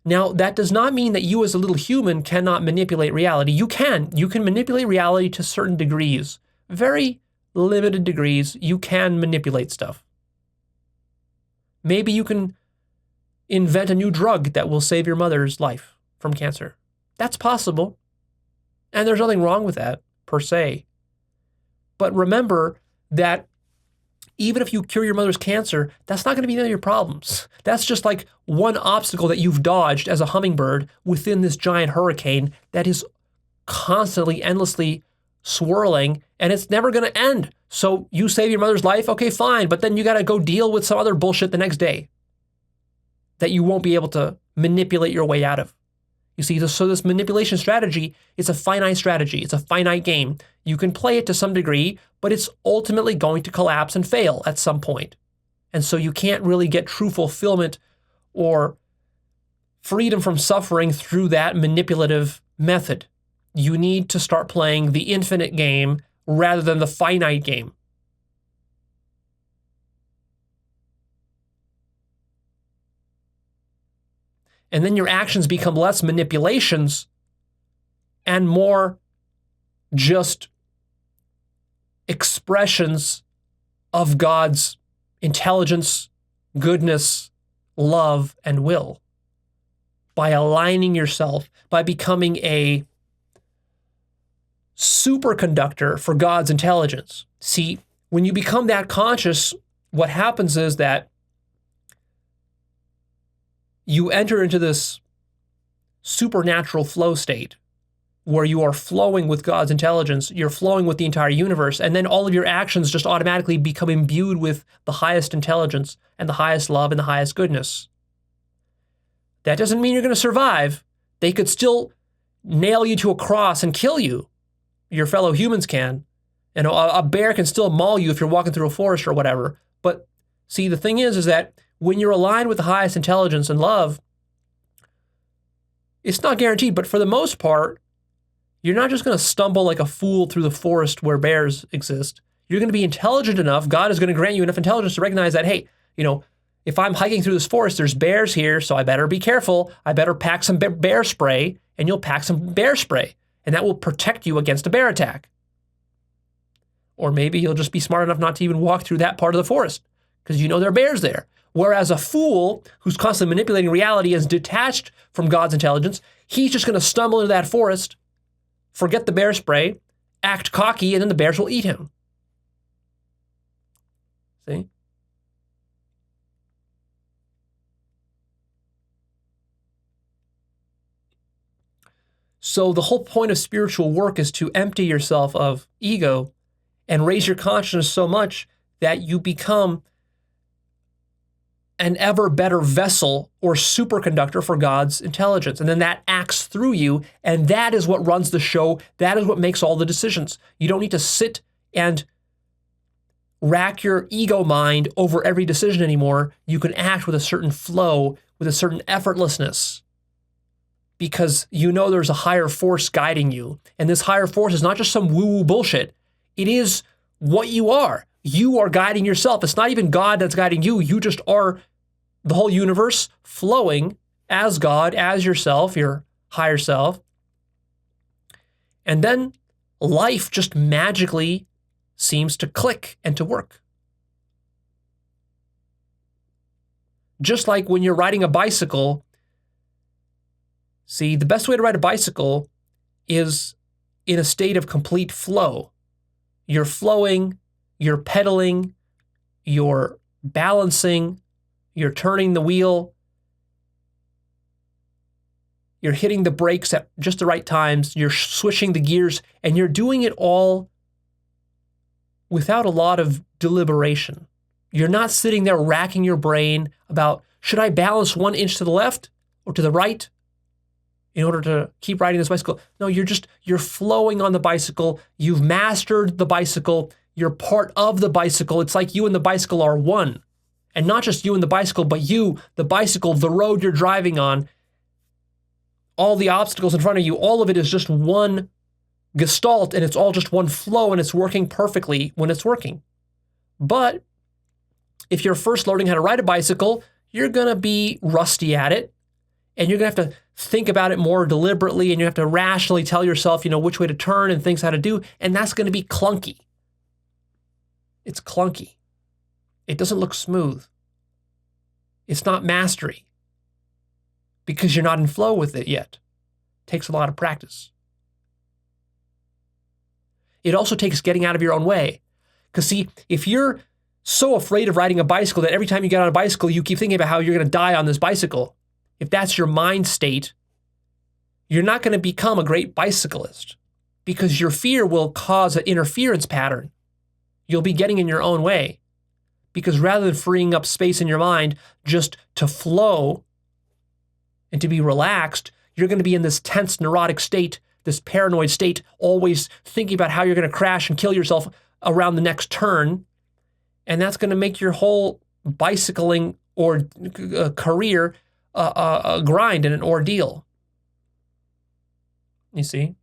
Now, that does not mean that you as a little human cannot manipulate reality. You can. You can manipulate reality to certain degrees. Very limited degrees, you can manipulate stuff. Maybe you can invent a new drug that will save your mother's life from cancer. That's possible. And there's nothing wrong with that, per se. But remember that even if you cure your mother's cancer, that's not going to be none of your problems. That's just like one obstacle that you've dodged as a hummingbird within this giant hurricane that is constantly, endlessly swirling, and it's never going to end. So you save your mother's life, okay, fine, but then you got to go deal with some other bullshit the next day that you won't be able to manipulate your way out of. You see, so this manipulation strategy is a finite strategy. It's a finite game. You can play it to some degree, but it's ultimately going to collapse and fail at some point. And so you can't really get true fulfillment or freedom from suffering through that manipulative method. You need to start playing the infinite game rather than the finite game. And then your actions become less manipulations and more just expressions of God's intelligence, goodness, love, and will. By aligning yourself, by becoming a superconductor for God's intelligence. See, when you become that conscious, what happens is that you enter into this supernatural flow state where you are flowing with God's intelligence, you're flowing with the entire universe, and then all of your actions just automatically become imbued with the highest intelligence and the highest love and the highest goodness. That doesn't mean you're going to survive. They could still nail you to a cross and kill you. Your fellow humans can. And a bear can still maul you if you're walking through a forest or whatever. But see, the thing is that when you're aligned with the highest intelligence and love, it's not guaranteed, but for the most part, you're not just going to stumble like a fool through the forest where bears exist. You're going to be intelligent enough. God is going to grant you enough intelligence to recognize that, hey, if I'm hiking through this forest, there's bears here, so I better be careful. I better pack some bear spray, and you'll pack some bear spray, and that will protect you against a bear attack. Or maybe you'll just be smart enough not to even walk through that part of the forest because you know there are bears there. Whereas a fool who's constantly manipulating reality is detached from God's intelligence, he's just going to stumble into that forest, forget the bear spray, act cocky, and then the bears will eat him. See? So the whole point of spiritual work is to empty yourself of ego and raise your consciousness so much that you become an ever better vessel or superconductor for God's intelligence. And then that acts through you, and that is what runs the show. That is what makes all the decisions. You don't need to sit and rack your ego mind over every decision anymore. You can act with a certain flow, with a certain effortlessness, because you know there's a higher force guiding you. And this higher force is not just some woo-woo bullshit. It is what you are. You are guiding yourself. It's not even God that's guiding you. You just are the whole universe flowing as God, as yourself, your higher self. And then life just magically seems to click and to work. Just like when you're riding a bicycle, see, the best way to ride a bicycle is in a state of complete flow. You're flowing, you're pedaling, you're balancing, you're turning the wheel, you're hitting the brakes at just the right times, you're switching the gears, and you're doing it all without a lot of deliberation. You're not sitting there racking your brain about, should I balance 1 inch to the left or to the right in order to keep riding this bicycle? No, you're flowing on the bicycle. You've mastered the bicycle. You're part of the bicycle. It's like you and the bicycle are one. And not just you and the bicycle, but you, the bicycle, the road you're driving on, all the obstacles in front of you, all of it is just one gestalt, and it's all just one flow, and it's working perfectly when it's working. But if you're first learning how to ride a bicycle, you're going to be rusty at it, And you're going to have to think about it more deliberately, and you have to rationally tell yourself, which way to turn and things how to do. And that's going to be clunky. It's clunky. It doesn't look smooth. It's not mastery because you're not in flow with it yet. It takes a lot of practice. It also takes getting out of your own way. Because see, if you're so afraid of riding a bicycle that every time you get on a bicycle, you keep thinking about how you're going to die on this bicycle, if that's your mind state, you're not going to become a great bicyclist because your fear will cause an interference pattern. You'll be getting in your own way because rather than freeing up space in your mind just to flow and to be relaxed, you're going to be in this tense, neurotic state, this paranoid state, always thinking about how you're going to crash and kill yourself around the next turn. And that's going to make your whole bicycling or career a grind and an ordeal. You see?